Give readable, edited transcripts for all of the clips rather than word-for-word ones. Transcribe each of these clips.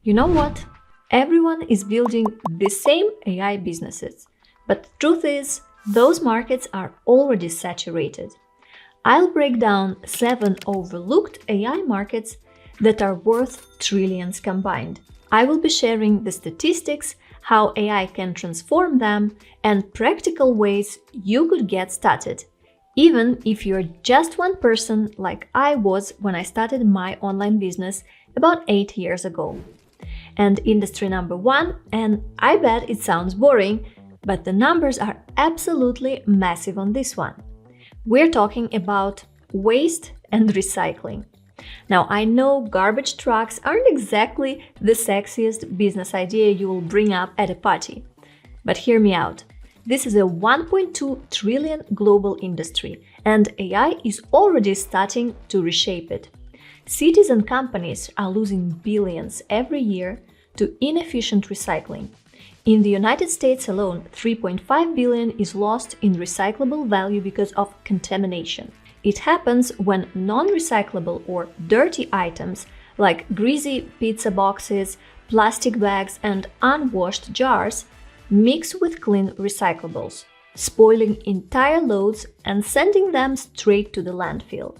You know what? Everyone is building the same AI businesses, but the truth is, those markets are already saturated. I'll break down 7 overlooked AI markets that are worth trillions combined. I will be sharing the statistics, how AI can transform them, and practical ways you could get started, even if you're just one person like I was when I started my online business about 8 years ago. And industry number 1, and I bet it sounds boring, but the numbers are absolutely massive on this one. We're talking about waste and recycling. Now, I know garbage trucks aren't exactly the sexiest business idea you will bring up at a party. But hear me out. This is a 1.2 trillion global industry, and AI is already starting to reshape it. Cities and companies are losing billions every year to inefficient recycling. In the United States alone, 3.5 billion is lost in recyclable value because of contamination. It happens when non-recyclable or dirty items like greasy pizza boxes, plastic bags, and unwashed jars mix with clean recyclables, spoiling entire loads and sending them straight to the landfill.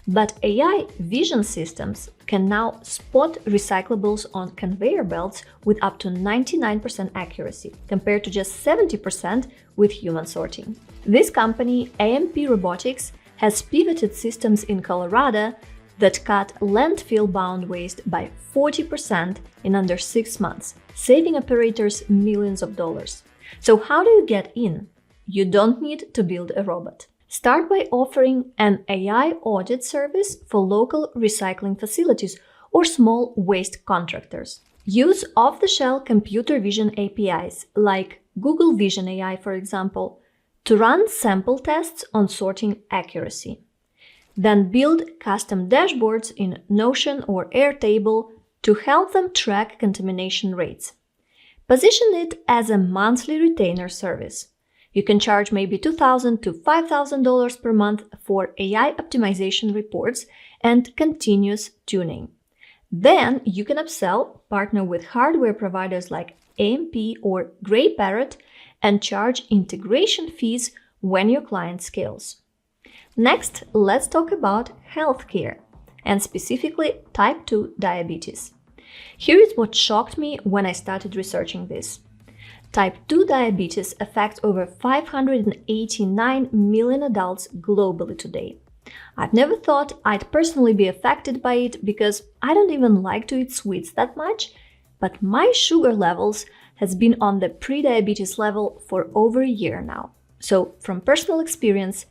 But AI vision systems can now spot recyclables on conveyor belts with up to 99% accuracy, compared to just 70% with human sorting. This company, AMP Robotics, has pivoted systems in Colorado that cut landfill-bound waste by 40% in under 6 months, saving operators millions of dollars. So how do you get in? You don't need to build a robot. Start by offering an AI audit service for local recycling facilities or small waste contractors. Use off-the-shelf computer vision APIs, like Google Vision AI, for example, to run sample tests on sorting accuracy. Then build custom dashboards in Notion or Airtable to help them track contamination rates. Position it as a monthly retainer service. You can charge maybe $2,000 to $5,000 per month for AI optimization reports and continuous tuning. Then you can upsell, partner with hardware providers like AMP or Grey Parrot, and charge integration fees when your client scales. Next, let's talk about healthcare, and specifically type 2 diabetes. Here is what shocked me when I started researching this. Type 2 diabetes affects over 589 million adults globally today. I've never thought I'd personally be affected by it because I don't even like to eat sweets that much, but my sugar levels has been on the pre-diabetes level for over a year now. So from personal experience,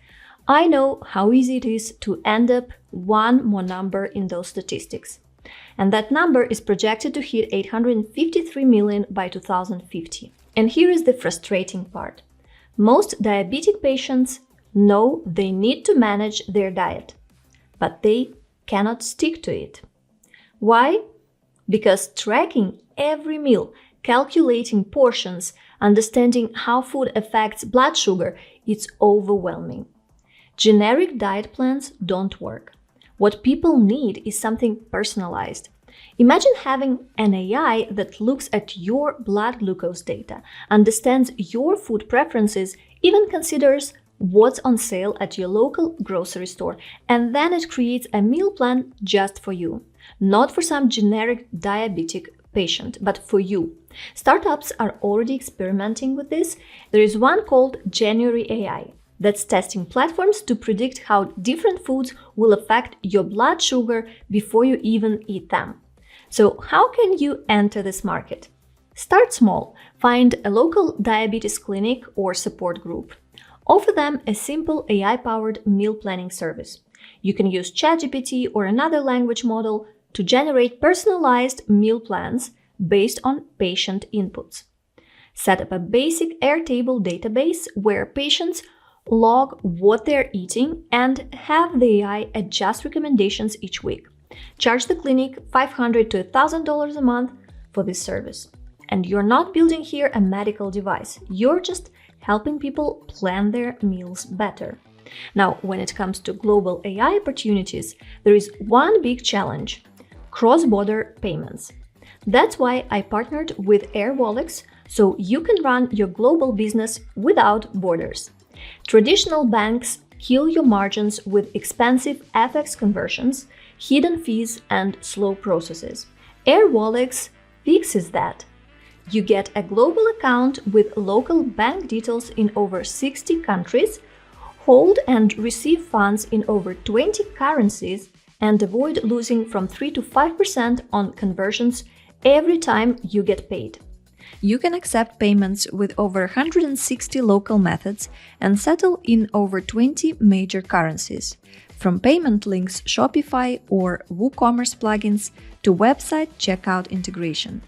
I know how easy it is to end up one more number in those statistics. And that number is projected to hit 853 million by 2050. And here is the frustrating part. Most diabetic patients know they need to manage their diet, but they cannot stick to it. Why? Because tracking every meal, calculating portions, understanding how food affects blood sugar, it's overwhelming. Generic diet plans don't work. What people need is something personalized. Imagine having an AI that looks at your blood glucose data, understands your food preferences, even considers what's on sale at your local grocery store, and then it creates a meal plan just for you. Not for some generic diabetic patient, but for you. Startups are already experimenting with this. There is one called January AI that's testing platforms to predict how different foods will affect your blood sugar before you even eat them. So how can you enter this market? Start small. Find a local diabetes clinic or support group. Offer them a simple AI-powered meal planning service. You can use ChatGPT or another language model to generate personalized meal plans based on patient inputs. Set up a basic Airtable database where patients log what they're eating and have the AI adjust recommendations each week. Charge the clinic $500 to $1,000 a month for this service. And you're not building here a medical device. You're just helping people plan their meals better. Now, when it comes to global AI opportunities, there is one big challenge: cross-border payments. That's why I partnered with Airwallex, so you can run your global business without borders. Traditional banks kill your margins with expensive FX conversions, hidden fees, and slow processes. Airwallex fixes that. You get a global account with local bank details in over 60 countries, hold and receive funds in over 20 currencies, and avoid losing from 3 to 5% on conversions every time you get paid. You can accept payments with over 160 local methods and settle in over 20 major currencies, from payment links Shopify or WooCommerce plugins to website checkout integration.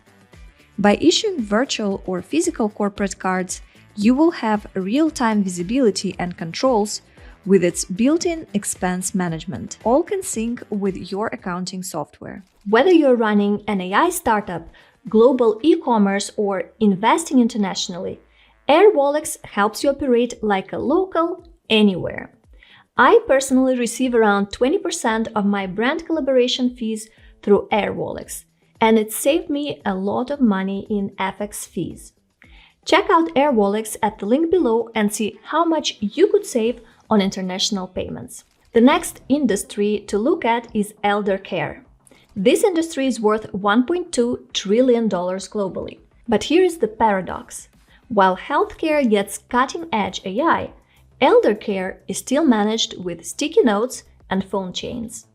By issuing virtual or physical corporate cards, you will have real-time visibility and controls with its built-in expense management. All can sync with your accounting software. Whether you're running an AI startup, global e-commerce, or investing internationally, Airwallex helps you operate like a local anywhere. I personally receive around 20% of my brand collaboration fees through Airwallex, and it saved me a lot of money in FX fees. Check out Airwallex at the link below and see how much you could save on international payments. The next industry to look at is elder care. This industry is worth $1.2 trillion globally. But here is the paradox. While healthcare gets cutting-edge AI, elder care is still managed with sticky notes and phone chains.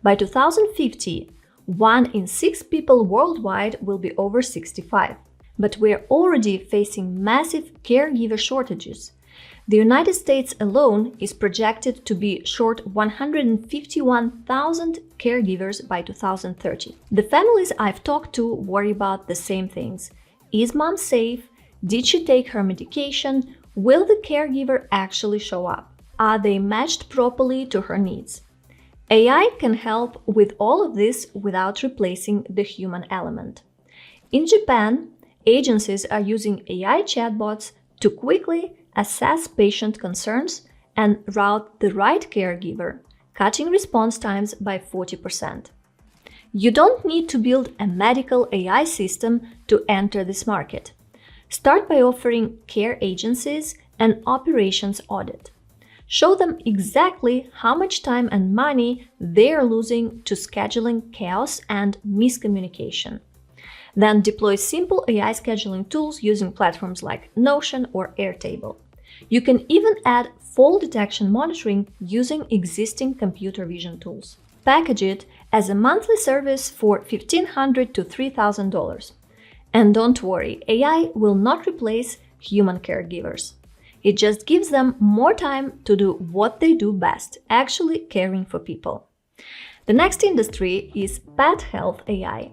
By 2050, 1 in 6 people worldwide will be over 65. But we're already facing massive caregiver shortages. The United States alone is projected to be short 151,000 caregivers by 2030. The families I've talked to worry about the same things. Is mom safe? Did she take her medication? Will the caregiver actually show up? Are they matched properly to her needs? AI can help with all of this without replacing the human element. In Japan, agencies are using AI chatbots to quickly assess patient concerns and route the right caregiver, cutting response times by 40%. You don't need to build a medical AI system to enter this market. Start by offering care agencies an operations audit. Show them exactly how much time and money they are losing to scheduling chaos and miscommunication. Then deploy simple AI scheduling tools using platforms like Notion or Airtable. You can even add fall detection monitoring using existing computer vision tools. Package it as a monthly service for $1,500 to $3,000. And don't worry, AI will not replace human caregivers. It just gives them more time to do what they do best, actually caring for people. The next industry is pet health AI.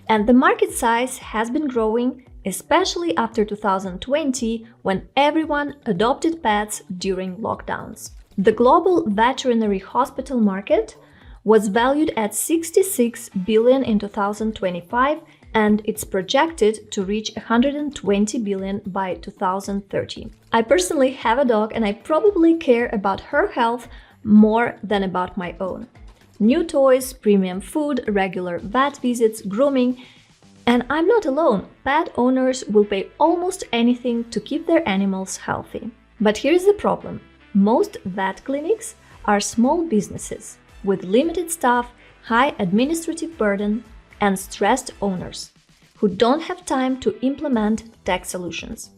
And the market size has been growing, especially after 2020, when everyone adopted pets during lockdowns. The global veterinary hospital market was valued at $66 billion in 2025, and it's projected to reach $120 billion by 2030. I personally have a dog, and I probably care about her health more than about my own. New toys, premium food, regular vet visits, grooming. And I'm not alone. Pet owners will pay almost anything to keep their animals healthy. But here's the problem. Most vet clinics are small businesses with limited staff, high administrative burden, and stressed owners who don't have time to implement tech solutions.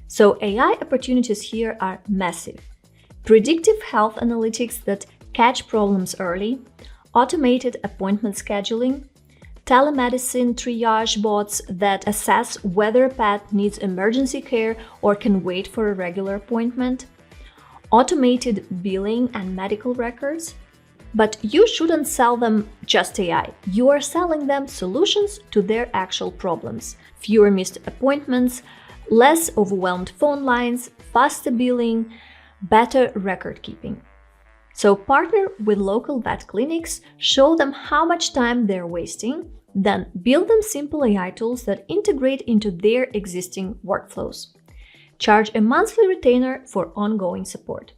So AI opportunities here are massive. Predictive health analytics that catch problems early, automated appointment scheduling, telemedicine triage bots that assess whether a pet needs emergency care or can wait for a regular appointment, automated billing and medical records. But you shouldn't sell them just AI. You are selling them solutions to their actual problems. Fewer missed appointments, less overwhelmed phone lines, faster billing, better record keeping. So partner with local vet clinics, show them how much time they're wasting, then build them simple AI tools that integrate into their existing workflows. Charge a monthly retainer for ongoing support.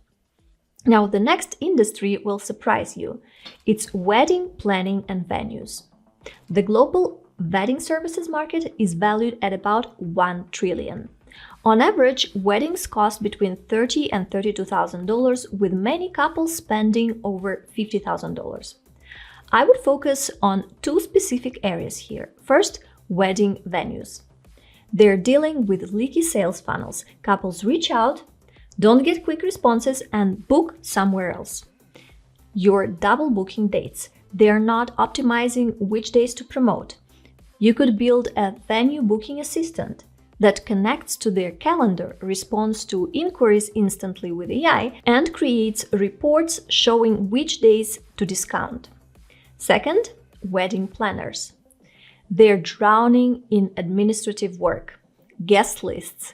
Now, the next industry will surprise you. It's wedding planning and venues. The global wedding services market is valued at about $1 trillion. On average, weddings cost between $30,000 and $32,000, with many couples spending over $50,000. I would focus on two specific areas here. First, wedding venues. They're dealing with leaky sales funnels. Couples reach out, don't get quick responses, and book somewhere else. You're double booking dates. They're not optimizing which days to promote. You could build a venue booking assistant that connects to their calendar, responds to inquiries instantly with AI, and creates reports showing which days to discount. Second, wedding planners. They're drowning in administrative work, guest lists,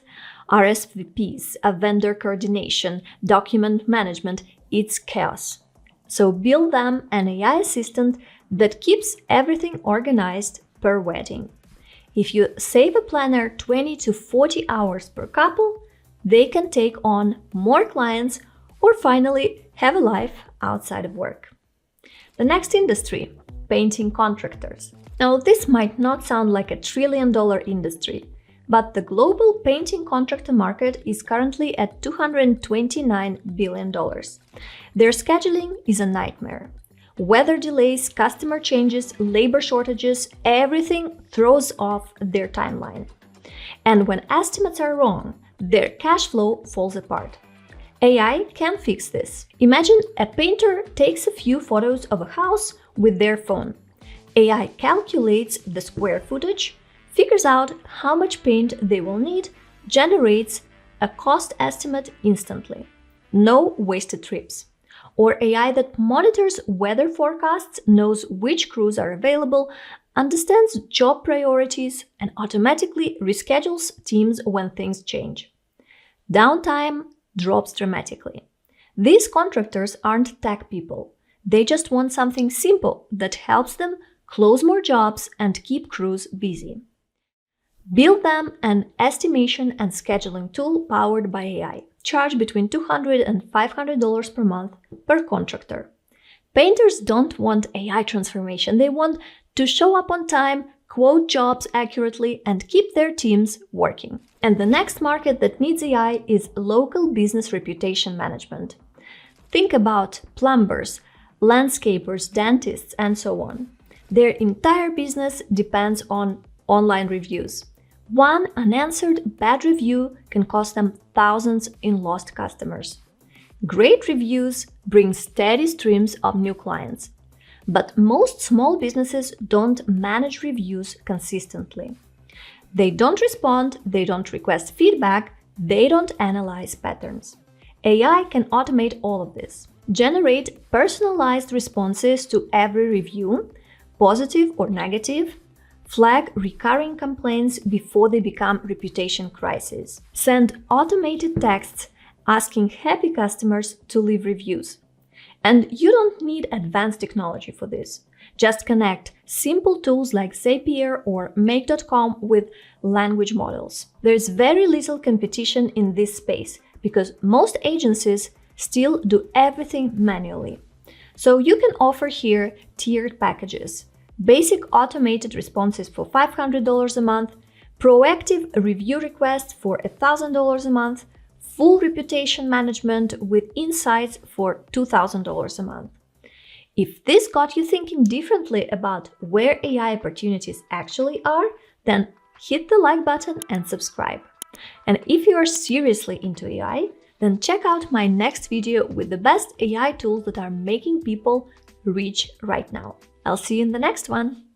RSVPs, a vendor coordination, document management. It's chaos. So build them an AI assistant that keeps everything organized per wedding. If you save a planner 20 to 40 hours per couple, they can take on more clients or finally have a life outside of work. The next industry, painting contractors. Now, this might not sound like a $1 trillion industry, but the global painting contractor market is currently at $229 billion. Their scheduling is a nightmare. Weather delays, customer changes, labor shortages, everything throws off their timeline. And when estimates are wrong, their cash flow falls apart. AI can fix this. Imagine a painter takes a few photos of a house with their phone. AI calculates the square footage, figures out how much paint they will need, generates a cost estimate instantly. No wasted trips. Or AI that monitors weather forecasts, knows which crews are available, understands job priorities, and automatically reschedules teams when things change. Downtime drops dramatically. These contractors aren't tech people. They just want something simple that helps them close more jobs and keep crews busy. Build them an estimation and scheduling tool powered by AI. Charge between $200 and $500 per month per contractor. Painters don't want AI transformation. They want to show up on time, quote jobs accurately, and keep their teams working. And the next market that needs AI is local business reputation management. Think about plumbers, landscapers, dentists, and so on. Their entire business depends on online reviews. One unanswered bad review can cost them thousands in lost customers. Great reviews bring steady streams of new clients. But most small businesses don't manage reviews consistently. They don't respond, they don't request feedback, they don't analyze patterns. AI can automate all of this. Generate personalized responses to every review, positive or negative. Flag recurring complaints before they become reputation crises. Send automated texts asking happy customers to leave reviews. And you don't need advanced technology for this. Just connect simple tools like Zapier or Make.com with language models. There's very little competition in this space because most agencies still do everything manually. So you can offer here tiered packages. Basic automated responses for $500 a month, proactive review requests for $1,000 a month, full reputation management with insights for $2,000 a month. If this got you thinking differently about where AI opportunities actually are, then hit the like button and subscribe. And if you are seriously into AI, then check out my next video with the best AI tools that are making people rich right now. I'll see you in the next one.